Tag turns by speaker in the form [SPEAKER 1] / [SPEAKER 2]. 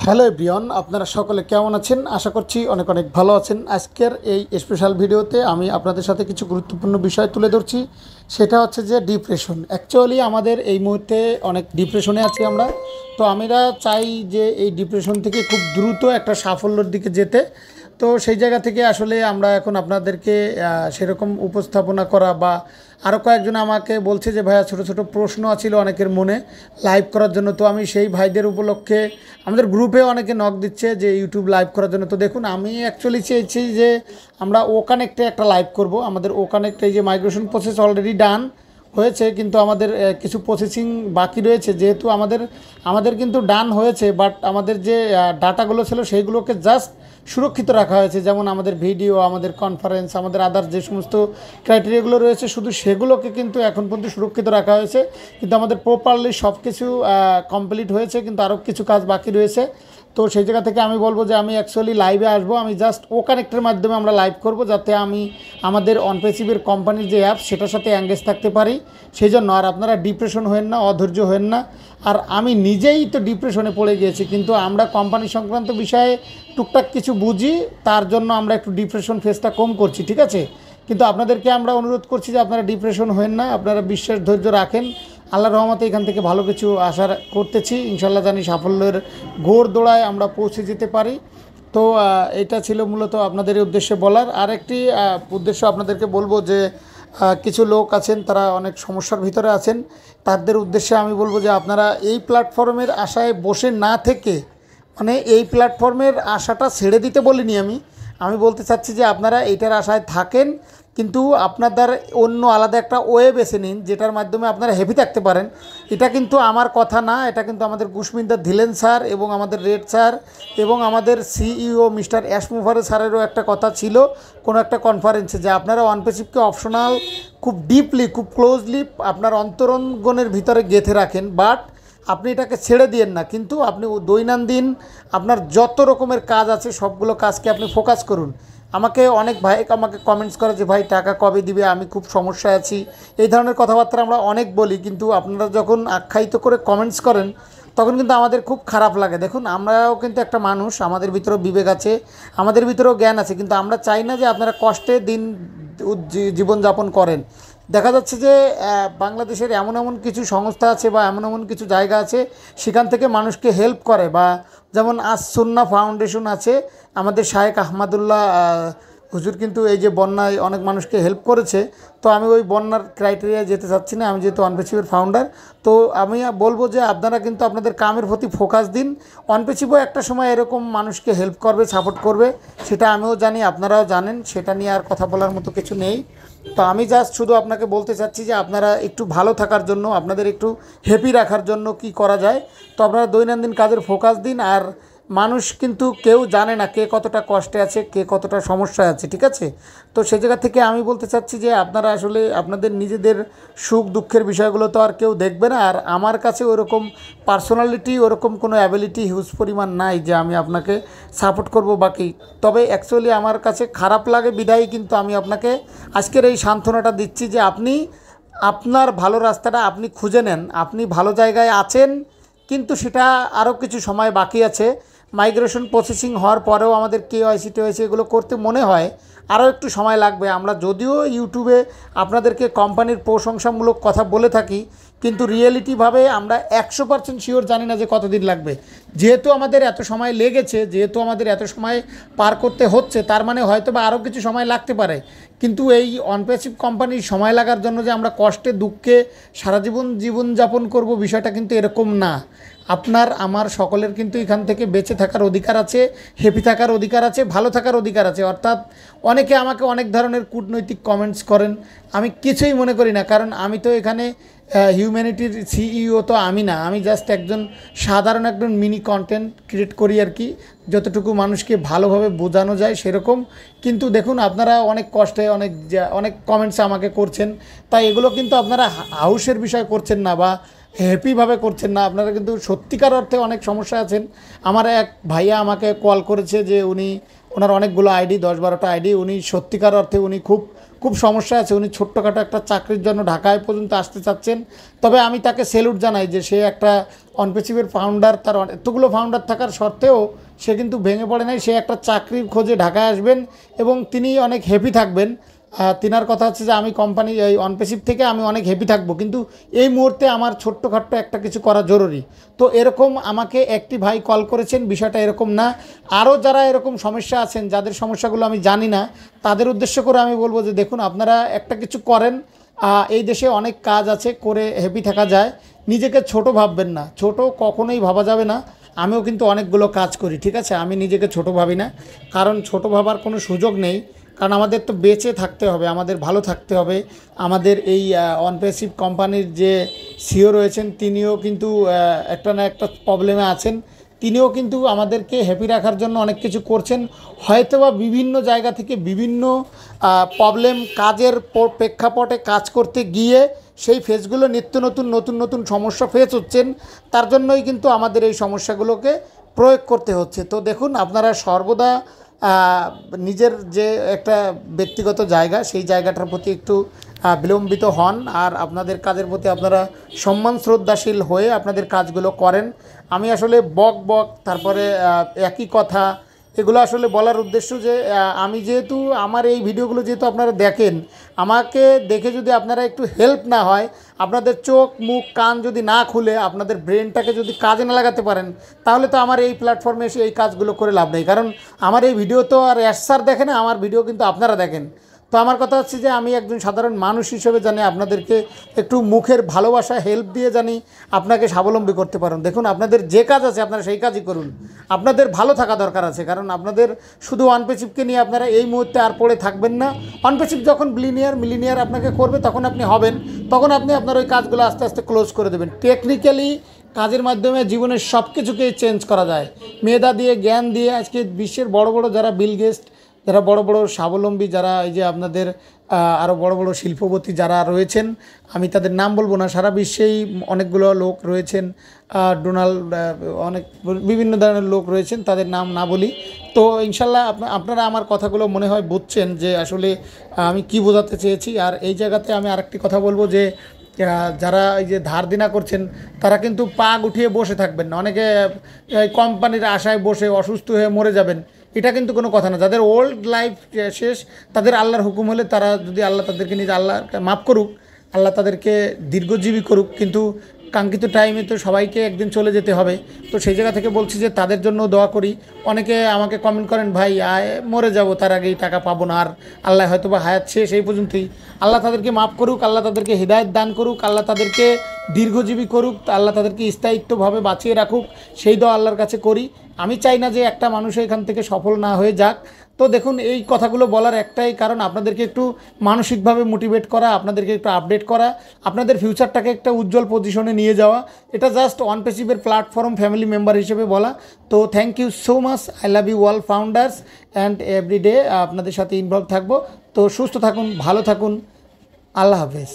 [SPEAKER 1] Hello everyone, আপনারা সকলে কেমন আছেন? আশা করছি অনেক অনেক ভালো আছেন। আজকের এই স্পেশাল ভিডিওতে আমি আপনাদের সাথে কিছু গুরুত্বপূর্ণ বিষয় তুলে ধরছি। সেটা হচ্ছে যে ডিপ্রেশন। অ্যাকচুয়ালি আমাদের এই মুহূর্তে অনেক ডিপ্রেশনে আছি আমরা। তো আমরা চাই যে এই ডিপ্রেশন থেকে খুব দ্রুত একটা সাফল্যের দিকে যেতে। তো সেই জায়গা থেকে আসলে আমরা এখন আপনাদেরকে সেরকম উপস্থাপনা করা বা আরও কয়েকজন আমাকে বলছে যে ভাইয়া ছোটো ছোটো প্রশ্ন আছিল অনেকের মনে লাইভ করার জন্য। তো আমি সেই ভাইদের উপলক্ষে আমাদের গ্রুপে অনেকে নক দিচ্ছে যে ইউটিউব লাইভ করার জন্য। তো দেখুন, আমি অ্যাকচুয়ালি চেয়েছি যে আমরা ও কানেক্টে একটা লাইভ করব। আমাদের ও কানেক্টে এই যে মাইগ্রেশন প্রসেস অলরেডি ডান হয়েছে, কিন্তু আমাদের কিছু প্রসেসিং বাকি রয়েছে। যেহেতু আমাদের কিন্তু ডান হয়েছে, বাট আমাদের যে ডাটাগুলো ছিল সেইগুলোকে জাস্ট সুরক্ষিত রাখা হয়েছে। যেমন আমাদের ভিডিও, আমাদের কনফারেন্স, আমাদের আদার্স যে সমস্ত ক্রাইটেরিয়াগুলো রয়েছে শুধু সেগুলোকে কিন্তু এখন পর্যন্ত সুরক্ষিত রাখা হয়েছে। কিন্তু আমাদের প্রপারলি সব কিছু কমপ্লিট হয়েছে, কিন্তু আরও কিছু কাজ বাকি রয়েছে। তো সেই জায়গা থেকে আমি বলবো যে আমি অ্যাকচুয়ালি লাইভে আসবো। আমি জাস্ট ও কানেক্টের মাধ্যমে আমরা লাইভ করব, যাতে আমি আমাদের অনপেসিভের কোম্পানির যে অ্যাপ সেটার সাথে এঙ্গেজ থাকতে পারি। সেই জন্য আর আপনারা ডিপ্রেশন হবেন না, অধৈর্য হবেন না। আর আমি নিজেই তো ডিপ্রেশনে পড়ে গিয়েছি, কিন্তু আমরা কোম্পানি সংক্রান্ত বিষয়ে টুকটাক কিছু বুঝি, তার জন্য আমরা একটু ডিপ্রেশন ফেসটা কম করছি, ঠিক আছে? কিন্তু আপনাদেরকে আমরা অনুরোধ করছি যে আপনারা ডিপ্রেশন হবেন না, আপনারা বিশ্বাস ধৈর্য রাখেন। আল্লাহর রহমতে এখান থেকে ভালো কিছু আশা করতেছি। ইনশাল্লাহ জানি সাফল্যের ঘোর দৌড়ায় আমরা পৌঁছে যেতে পারি। তো এটা ছিল মূলত আপনাদের উদ্দেশ্যে বলার। আরেকটি উদ্দেশ্য আপনাদেরকে বলবো যে কিছু লোক আছেন তারা অনেক সমস্যার ভিতরে আছেন। তাদের উদ্দেশ্যে আমি বলবো যে আপনারা এই প্ল্যাটফর্মের আশায় বসে না থেকে, মানে এই প্ল্যাটফর্মের আশাটা ছেড়ে দিতে বলিনি আমি বলতে চাচ্ছি যে আপনারা এইটার আশায় থাকেন, কিন্তু আপনাদের অন্য আলাদা একটা ওয়ে বেছে নিন যেটার মাধ্যমে আপনারা হ্যাপি থাকতে পারেন। এটা কিন্তু আমার কথা না, এটা কিন্তু আমাদের কুশমিন্দর ধিলেন স্যার এবং আমাদের রেড স্যার এবং আমাদের সিইও মিস্টার অ্যাশমুভারে স্যারেরও একটা কথা ছিল কোনো একটা কনফারেন্সে, যে আপনারা অনপেসিভকে অপশনাল খুব ডিপলি, খুব ক্লোজলি আপনার অন্তরঙ্গনের ভিতরে গেঁথে রাখেন, বাট আপনি এটাকে ছেড়ে দিয়েন না। কিন্তু আপনি দৈনন্দিন আপনার যত রকমের কাজ আছে সবগুলো কাজকে আপনি ফোকাস করুন। অনেক ভাই আমাকে কমেন্টস করে যে ভাই টাকা কবে দিবে, আমি খুব সমস্যায় আছি, এই ধরনের কথাবার্তা আমরা অনেক বলি। কিন্তু আপনারা যখন আখ্যায়িত করে কমেন্টস করেন তখন কিন্তু আমাদের খুব খারাপ লাগে। দেখুন, আমরাও কিন্তু একটা মানুষ, আমাদের ভিতরেও বিবেক আছে, আমাদের ভিতরেও জ্ঞান আছে, কিন্তু আমরা চাই না যে আপনারা কষ্টে জীবনযাপন করেন। দেখা যাচ্ছে যে বাংলাদেশের এমন এমন কিছু সংস্থা আছে বা এমন এমন কিছু জায়গা আছে সেখান থেকে মানুষকে হেল্প করে, বা যেমন আজ সুন্নাহ ফাউন্ডেশন আছে, আমাদের শায়েখ আহমদুল্লাহ হুজুর কিন্তু এই যে বন্যায় অনেক মানুষকে হেল্প করেছে। তো আমি ওই বন্যার ক্রাইটেরিয়ায় যেতে চাচ্ছি না, আমি যেহেতু অনপেসিভের ফাউন্ডার। তো আমি বলবো যে আপনারা কিন্তু আপনাদের কামের প্রতি ফোকাস দিন। অনপেসিভও একটা সময় এরকম মানুষকে হেল্প করবে, সাপোর্ট করবে, সেটা আমিও জানি, আপনারাও জানেন। সেটা নিয়ে আর কথা বলার মতো কিছু নেই। তো আমি জাস্ট শুধু আপনাকে বলতে চাচ্ছি যে আপনারা একটু ভালো থাকার জন্য, আপনাদের একটু হ্যাপি রাখার জন্য কি করা যায়, তো আপনারা দৈনন্দিন কাজের ফোকাস দিন। আর মানুষ কিন্তু কেউ জানে না কে কতটা কষ্টে আছে, কে কতটা সমস্যায় আছে, ঠিক আছে? তো সে জায়গা থেকে আমি বলতে চাচ্ছি যে আপনারা আসলে আপনাদের নিজেদের সুখ দুঃখের বিষয়গুলো তো আর কেউ দেখবে না। আর আমার কাছে ওরকম পার্সোনালিটি, ওরকম কোনো অ্যাবিলিটি হিউজ পরিমাণ নাই যে আমি আপনাকে সাপোর্ট করব বাকি। তবে অ্যাকচুয়ালি আমার কাছে খারাপ লাগে বিদায়ী, কিন্তু আমি আপনাকে আজকের এই সান্ত্বনাটা দিচ্ছি যে আপনি আপনার ভালো রাস্তাটা আপনি খুঁজে নেন। আপনি ভালো জায়গায় আছেন, কিন্তু সেটা আরও কিছু সময় বাকি আছে। মাইগ্রেশন প্রসেসিং হওয়ার পরেও আমাদের কেওয়াইসি টেওয়াইসি এগুলো করতে মনে হয় আরও একটু সময় লাগবে। আমরা যদিও ইউটিউবে আপনাদেরকে কোম্পানির প্রশংসামূলক কথা বলে থাকি, কিন্তু রিয়েলিটিভাবে আমরা 100% শিওর জানি না যে কতদিন লাগবে। যেহেতু আমাদের এত সময় লেগেছে, যেহেতু আমাদের এত সময় পার করতে হচ্ছে, তার মানে হয়তো বা আরও কিছু সময় লাগতে পারে। কিন্তু এই অনপেসিভ কোম্পানির সময় লাগার জন্য যে আমরা কষ্টে দুঃখে সারা জীবনযাপন করব, বিষয়টা কিন্তু এরকম না। আপনার আমার সকলের কিন্তু এখান থেকে বেঁচে থাকার অধিকার আছে, হ্যাপি থাকার অধিকার আছে, ভালো থাকার অধিকার আছে। অর্থাৎ অনেকে আমাকে অনেক ধরনের কূটনৈতিক কমেন্টস করেন, আমি কিছুই মনে করি না, কারণ আমি তো এখানে হিউম্যানিটির সিইও তো আমি না, আমি জাস্ট একজন সাধারণ একজন মিনি কন্টেন্ট ক্রিয়েট করি আর কি, যতটুকু মানুষকে ভালোভাবে বোঝানো যায় সেরকম। কিন্তু দেখুন, আপনারা অনেক কষ্টে অনেক কমেন্টস আমাকে করছেন, তাই এগুলো কিন্তু আপনারা হাউসের বিষয় করছেন না বা হ্যাপিভাবে করছেন না, আপনারা কিন্তু সত্যিকার অর্থে অনেক সমস্যা আছেন। আমার এক ভাইয়া আমাকে কল করেছে যে ওনার অনেকগুলো আইডি, 10-12টা আইডি, উনি সত্যিকার অর্থে উনি খুব খুব সমস্যা আছে, উনি ছোট্টখাটো একটা চাকরির জন্য ঢাকায় পর্যন্ত আসতে চাচ্ছেন। তবে আমি তাকে স্যালুট জানাই যে সে একটা অনপেসিভের ফাউন্ডার, তার এতগুলো ফাউন্ডার থাকার সত্ত্বেও সে কিন্তু ভেঙে পড়ে নাই। সে একটা চাকরির খোঁজে ঢাকায় আসবেন এবং তিনি অনেক হ্যাপি থাকবেন। তিনার কথা হচ্ছে যে আমি কোম্পানি এই অনপেসিভ থেকে আমি অনেক হ্যাপি থাকবো, কিন্তু এই মুহূর্তে আমার ছোট্টখাট্ট একটা কিছু করা জরুরি। তো এরকম আমাকে একটি ভাই কল করেছেন, বিষয়টা এরকম না। আরও যারা এরকম সমস্যা আছেন, যাদের সমস্যাগুলো আমি জানি না, তাদের উদ্দেশ্য করে আমি বলবো যে দেখুন, আপনারা একটা কিছু করেন, এই দেশে অনেক কাজ আছে, করে হ্যাপি থাকা যায়। নিজেকে ছোট ভাববেন না, ছোট কখনোই ভাবা যাবে না। আমিও কিন্তু অনেকগুলো কাজ করি, ঠিক আছে, আমি নিজেকে ছোট ভাবি না, কারণ ছোট ভাবার কোনো সুযোগ নেই। কারণ আমাদের তো বেঁচে থাকতে হবে, আমাদের ভালো থাকতে হবে। আমাদের এই অনপেসিভ কোম্পানির যে সিও রয়েছেন, তিনিও কিন্তু একটা না একটা প্রবলেমে আছেন। তিনিও কিন্তু আমাদেরকে হ্যাপি রাখার জন্য অনেক কিছু করছেন। হয়তোবা বিভিন্ন জায়গা থেকে বিভিন্ন প্রবলেম, কাজের প্রেক্ষাপটে কাজ করতে গিয়ে সেই ফেজগুলো নিত্য নতুন নতুন নতুন সমস্যা ফেস হচ্ছেন, তার জন্যই কিন্তু আমাদের এই সমস্যাগুলোকে প্রয়োগ করতে হচ্ছে। তো দেখুন, আপনারা সর্বদা নিজের যে একটা ব্যক্তিগত জায়গা, সেই জায়গাটার প্রতি একটু বিলম্বিত হন, আর আপনাদের কাজের প্রতি আপনারা সম্মান শ্রদ্ধাশীল হয়ে আপনাদের কাজগুলো করেন। আমি আসলে বক বক তারপরে একই কথা, এগুলো আসলে বলার উদ্দেশ্য যে আমি যেহেতু আমার এই ভিডিওগুলো যেহেতু আপনারা দেখেন, আমাকে দেখে যদি আপনারা একটু হেল্প না হয়, আপনাদের চোখ মুখ কান যদি না খুলে আপনাদের ব্রেনটাকে যদি কাজে না লাগাতে পারেন, তাহলে তো আমার এই প্ল্যাটফর্মে এসে এই কাজগুলো করে লাভ নেই। কারণ আমার এই ভিডিও তো আর স্যার দেখে না, আমার ভিডিও কিন্তু আপনারা দেখেন। তো আমার কথা হচ্ছে যে আমি একজন সাধারণ মানুষ হিসেবে জানি আপনাদেরকে একটু মুখের ভালোবাসা হেল্প দিয়ে জানি আপনাকে স্বাবলম্বী করতে পারেন। দেখুন, আপনাদের যে কাজ আছে আপনারা সেই কাজই করুন। আপনাদের ভালো থাকা দরকার আছে, কারণ আপনাদের শুধু অনপেসিভকে নিয়ে আপনারা এই মুহূর্তে আর পড়ে থাকবেন না। অনপেসিভ যখন মিলিনিয়ার আপনাকে করবে, তখন আপনি হবেন, তখন আপনি আপনার ওই কাজগুলো আস্তে আস্তে ক্লোজ করে দেবেন। টেকনিক্যালি কাজের মাধ্যমে জীবনের সব কিছুকেই চেঞ্জ করা যায়, মেধা দিয়ে, জ্ঞান দিয়ে। আজকে বিশ্বের বড় বড় যারা বিল গেটস, যারা বড় বড় স্বাবলম্বী, যারা এই যে আপনাদের আরও বড় বড় শিল্পপতি যারা রয়েছেন, আমি তাদের নাম বলবো না, সারা বিশ্বেই অনেকগুলো লোক রয়েছেন, ডোনাল্ড, অনেক বিভিন্ন ধরনের লোক রয়েছেন, তাদের নাম না বলি। তো ইনশাল্লাহ আপনারা আমার কথাগুলো মনে হয় বুঝছেন যে আসলে আমি কি বোঝাতে চেয়েছি। আর এই জায়গাতে আমি আরেকটি কথা বলবো যে যারা এই যে ধার দেনা করছেন, তারা কিন্তু পা গুটিয়ে বসে থাকবেন না। অনেকে কোম্পানির আশায় বসে অসুস্থ হয়ে মরে যাবেন, এটা কিন্তু কোনো কথা না। যাদের ওল্ড লাইফ শেষ, তাদের আল্লাহর হুকুম হলে, তারা যদি আল্লাহ তাদেরকে নিজে আল্লাহ মাফ করুক, আল্লাহ তাদেরকে দীর্ঘজীবী করুক, কিন্তু কাঙ্ক্ষিত টাইমে তো সবাইকে একদিন চলে যেতে হবে। তো সেই জায়গা থেকে বলছি যে তাদের জন্য দোয়া করি। অনেকে আমাকে কমেন্ট করেন, ভাই মরে যাব, তার আগেই টাকা পাবো না, আর আল্লাহ হয়তো বা হায়াত শেষ, এই পর্যন্তই। আল্লাহ তাদেরকে মাফ করুক, আল্লাহ তাদেরকে হিদায়ত দান করুক, আল্লাহ তাদেরকে দীর্ঘজীবী করুক, আল্লাহ তাদেরকে স্থায়িত্বভাবে বাঁচিয়ে রাখুক, সেই দোয়া আল্লাহর কাছে করি। আমি চাই না যে একটা মানুষ এখান থেকে সফল না হয়ে যাক। তো দেখুন, এই কথাগুলো বলার একটাই কারণ, আপনাদেরকে একটু মানসিকভাবে মোটিভেট করা, আপনাদেরকে একটু আপডেট করা, আপনাদের ফিউচারটাকে একটা উজ্জ্বল পজিশনে নিয়ে যাওয়া। এটা জাস্ট অনপেসিভের প্ল্যাটফর্ম ফ্যামিলি মেম্বার হিসেবে বলা। তো thank you so much, I love you all founders, and everyday আপনাদের সাথে ইনভলভ থাকবো। তো সুস্থ থাকুন, ভালো থাকুন, আল্লাহ হাফেজ।